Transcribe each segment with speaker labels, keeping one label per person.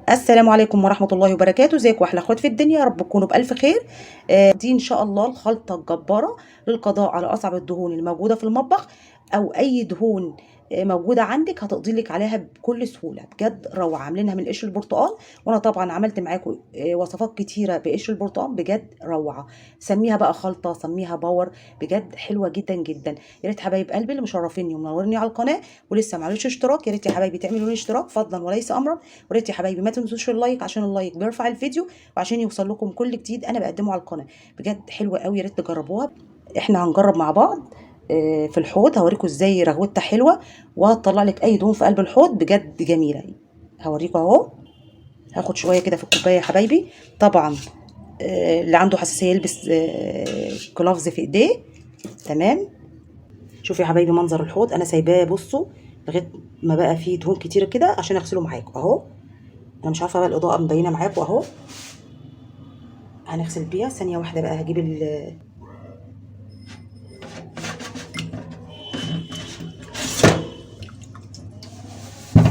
Speaker 1: السلام عليكم ورحمة الله وبركاته. ازيكم احلى اخوات في الدنيا، يا رب تكونوا بألف خير. دي ان شاء الله الخلطة الجبارة للقضاء على اصعب الدهون الموجودة في المطبخ، او اي دهون موجودة عندك هتقضي لك عليها بكل سهولة. بجد روعة، عاملينها من قشر البرتقال، وانا طبعا عملت معاكم وصفات كتيرة بقشر البرتقال. بجد روعة، سميها بقى خلطة، سميها باور، بجد حلوة جدا جدا. يا ريت حبايب قلبي اللي مشرفيني ومنورني على القناة ولسه معلوش اشتراك، يا ريت يا حبايبي تعملوا لي اشتراك فضلا وليس امرا. وريت يا حبايبي ما تنسوش اللايك، عشان اللايك بيرفع الفيديو وعشان يوصل لكم كل جديد انا بقدمه على القناه. بجد حلوه قوي، يا ريت تجربوها. احنا هنجرب مع بعض في الحوض، هوريكم ازاي رغوتها حلوه وهتطلع لك اي دهون في قلب الحوض، بجد جميله. هوريكم اهو. هاخد شويه كده في الكوبايه يا حبايبي. طبعا اللي عنده حساسيه يلبس كلافز في ايديه. تمام. شوفوا يا حبايبي منظر الحوض، انا سايباه بصوا لغايه ما بقى فيه دهون كتيره كده عشان اغسله معاكم اهو. انا مش عارفه بقى الاضاءه مبينه معاكم اهو. هنغسل بيها ثانيه واحده بقى. هجيب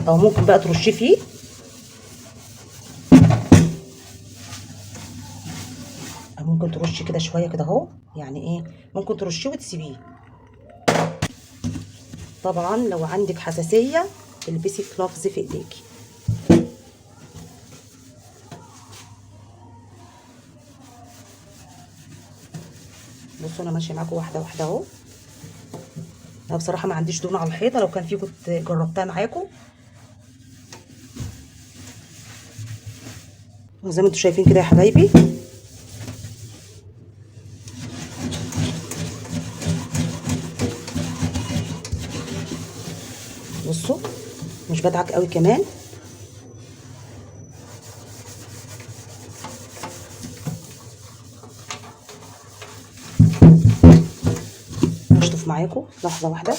Speaker 1: او ممكن بقى ترشيه فيه، او ممكن ترشي كده شويه كده اهو. يعني ايه، ممكن ترشيه وتسيبيه. طبعا لو عندك حساسيه البسي كلافز في ايديكي. بصوا انا ماشيه معاكم واحده واحده اهو. انا بصراحه ما عنديش دهون على الحيطه، لو كان في كنت جربتها معاكم. زي ما انتم شايفين كده يا حبايبي. بصوا مش بدعك قوي كمان. هشطف معاكم لحظه واحده.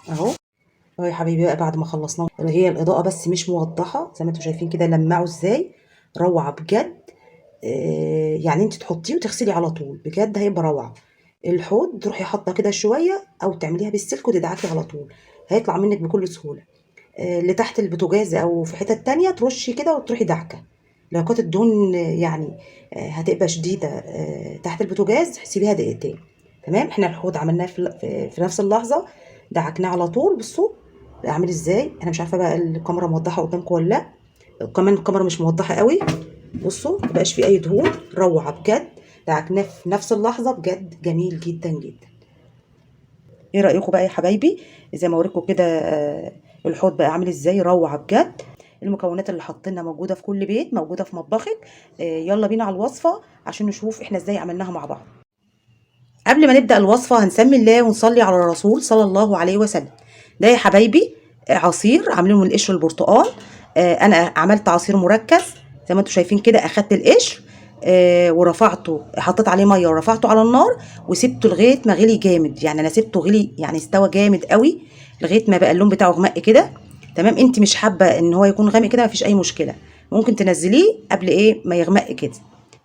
Speaker 1: اهو يا حبيبي بقى بعد ما خلصناه، هي الاضاءه بس مش موضحه زي ما انتم شايفين كده. لمعوا ازاي، روعه بجد. يعني انت تحطيه وتغسلي على طول، بجد هيبقى روعه. الحوض تروحي حاطه كده شويه او تعمليها بالسلك وتدعكي على طول، هيطلع منك بكل سهوله. اللي تحت البوتاجاز او في حته تانية ترشي كده وتروحي دعكه. لو كانت الدهون يعني هتبقى شديده تحت البوتاجاز سيبيها دقيقتين. تمام. احنا الحوض عملناه في نفس اللحظه، دعكناه على طول. بصوا عامل ازاي. انا مش عارفه بقى الكاميرا موضحه قدامكم ولا لا، كمان الكاميرا مش موضحه قوي. بصوا مبقاش فيه اي دهون، روعه بجد. دعكناه في نفس اللحظه، بجد جميل جدا جدا. ايه رايكم بقى يا حبايبي؟ زي ما اوريكم كده الحوض بقى عامل ازاي، روعه بجد. المكونات اللي حاطينها موجوده في كل بيت، موجوده في مطبخك. يلا بينا على الوصفه عشان نشوف احنا ازاي عملناها مع بعض. قبل ما نبدا الوصفه هنسمي الله ونصلي على الرسول صلى الله عليه وسلم. ده يا حبايبي عصير عاملينه من قشر البرتقال. انا عملت عصير مركز زي ما انتم شايفين كده. اخدت القشر ورفعته، حطيت عليه ميه ورفعته على النار وسبته لغايه ما غلي جامد. يعني انا سبته غلي، يعني استوى جامد قوي لغايه ما بقى اللون بتاعه غمق كده. تمام. انت مش حابه ان هو يكون غامق كده، مفيش اي مشكله، ممكن تنزليه قبل ايه ما يغمق كده.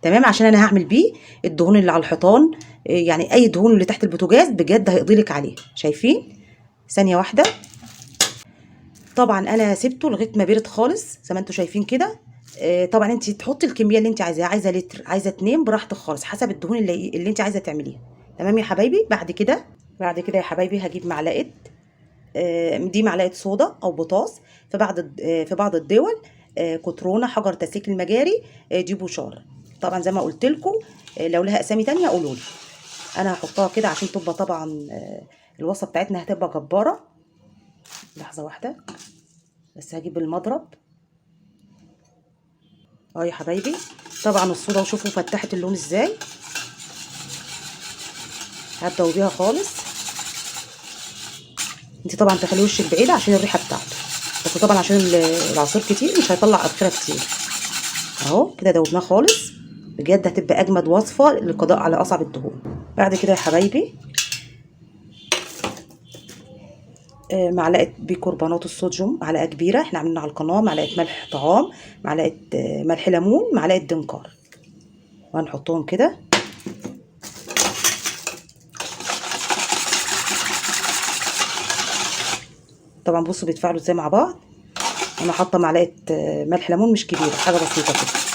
Speaker 1: تمام. عشان انا هعمل بيه الدهون اللي على الحيطان، يعني اي دهون اللي تحت البوتاجاز بجد هيقضي لك عليه. شايفين؟ ثانيه واحده. طبعا انا سبته لغايه ما برد خالص زي ما انتم شايفين كده. طبعا انت تحطي الكميه اللي انت عايزاها، عايزه لتر، عايزه 2، براحتك خالص حسب الدهون اللي انت عايزه تعمليها. تمام يا حبايبي. بعد كده يا حبايبي هجيب معلقه، دي معلقه صودا او بوتاص. في بعض الدول كترونه، حجر تسليك المجاري، دي بوشار. طبعا زي ما قلت لكم لو لها اسامي تانية قولوا لي. انا هحطها كده عشان تبقى طبعا الوصفه بتاعتنا هتبقى جباره. لحظه واحده بس هجيب المضرب. يا حبايبي طبعا الصودا، وشوفوا فتحت اللون ازاي. هبدأ بيها خالص. انت طبعا تخلي وشك بعيد عشان الريحه بتاعته، بس طبعا عشان العصير كتير مش هيطلع ابخره كتير. اهو كده دوبناه خالص. بجد هتبقى اجمد وصفه للقضاء على اصعب الدهون. بعد كده يا حبايبي معلقه بيكربونات الصوديوم، معلقه كبيره احنا عاملين على القناه، معلقه ملح طعام، معلقه ملح ليمون، معلقه دنكار، وهنحطهم كده. طبعا بصوا بيتفاعلوا ازاي مع بعض. انا حاطه معلقه ملح ليمون مش كبيره، حاجه بسيطه كده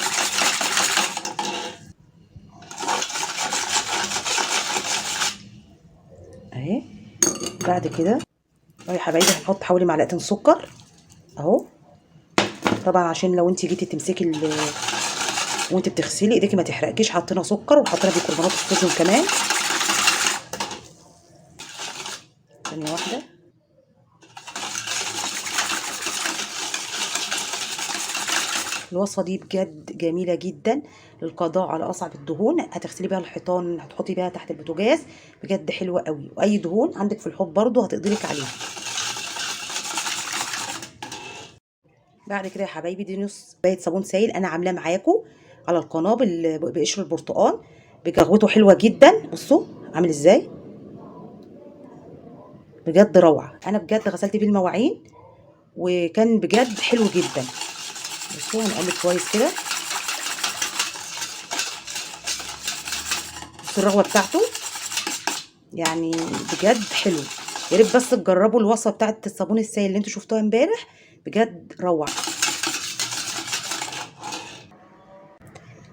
Speaker 1: اهي. بعد كده يا حبايبي هنحط حوالي معلقتين سكر اهو. طبعا عشان لو انت جيتي تمسكي وانت بتغسلي ايديكي ما تحرقكيش، حطينا سكر وحطينا بيكربونات الصوديوم كمان. ثانيه واحده. الوصفه دي بجد جميله جدا للقضاء على اصعب الدهون. هتغسلي بيها الحيطان، هتحطي بيها تحت البوتاجاز، بجد حلوه قوي. واي دهون عندك في الحوض برضو هتقدرك عليها. بعد كده يا حبايبي دي نص كوبايه صابون سائل انا عاملاه معاكم على القناه بقشر البرتقال، بجودته حلوه جدا. بصوا عامل ازاي، بجد روعه. انا بجد غسلت بيه المواعين وكان بجد حلو جدا. بصوا هنقلب كويس كده. بصوا الرغوه بتاعته يعني بجد حلو. يا ريت بس تجربوا الوصفه بتاعت الصابون السائل اللي انتوا شفتوها امبارح، بجد روعه.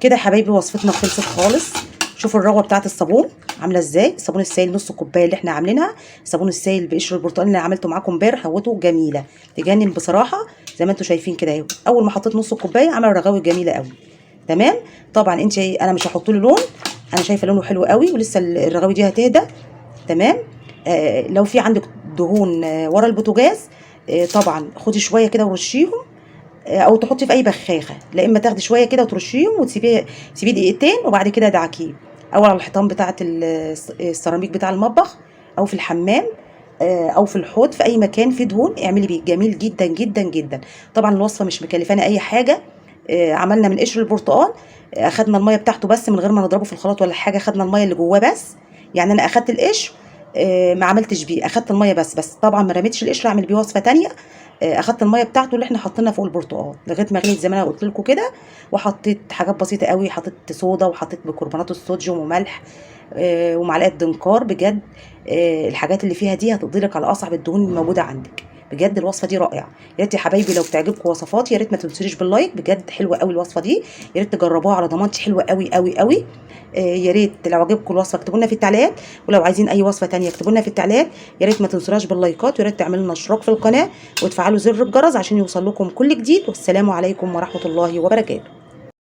Speaker 1: كده يا حبايبي وصفتنا خلصت خالص. شوفوا الرغوه بتاعت الصابون عامله ازاي. الصابون السائل نص كوبايه اللي احنا عاملينها، الصابون السائل بقشر البرتقال اللي عملته معاكم امبارح، هوته جميله تجنن بصراحه زي ما انتوا شايفين كده اهو. اول ما حطيت نص كوبايه عمل رغاوي جميله قوي. تمام. طبعا انا مش هحط له لون، انا شايفه لونه حلو قوي ولسه الرغاوي دي هتهدى. تمام. لو في عندك دهون ورا البوتاجاز طبعا خدي شويه كده ورشيهم، او تحطي في اي بخاخه. لا اما تاخدي شويه كده وترشيهم وتسيبيه دقيقتين وبعد كده دعكيه، او على الحيطان بتاعه السيراميك بتاع المطبخ، او في الحمام، او في الحوض، في اي مكان فيه دهون اعملي بيه، جميل جدا جدا جدا. طبعا الوصفه مش مكلفانا اي حاجه. عملنا من قشر البرتقال، اخدنا الميه بتاعته بس من غير ما نضربه في الخلاط ولا حاجه، اخدنا الميه اللي جواه بس. يعني انا اخدت القشر ما عملتش بيه، اخدت الميه بس طبعا ما رميتش القشر، اعمل بيه وصفه تانية. اخدت الميه بتاعته اللي احنا حاطينها فوق البرتقال لغايه ما غليت زي ما انا قلت لكم كده، وحطيت حاجات بسيطه قوي، حطيت صودا وحطيت بيكربونات الصوديوم وملح ومعلقه دنكار. بجد الحاجات اللي فيها دي هتقضي لك على اصعب الدهون الموجوده عندك. بجد الوصفه دي رائعه. يا ريت يا حبايبي لو بتعجبكم وصفاتي يا ريت ما تنسونيش باللايك، بجد حلوه قوي الوصفه دي، يا ريت تجربوها على ضمانتي، حلوه قوي قوي قوي. يا ريت لو عجبكم الوصفه اكتبوا لنا في التعليقات، ولو عايزين اي وصفه تانية اكتبوا لنا في التعليقات. يا ريت ما تنسوناش باللايكات، ويا ريت تعملوا لنا اشتراك في القناه وتفعلوا زر الجرس عشان يوصل لكم كل جديد. والسلام عليكم ورحمه الله وبركاته.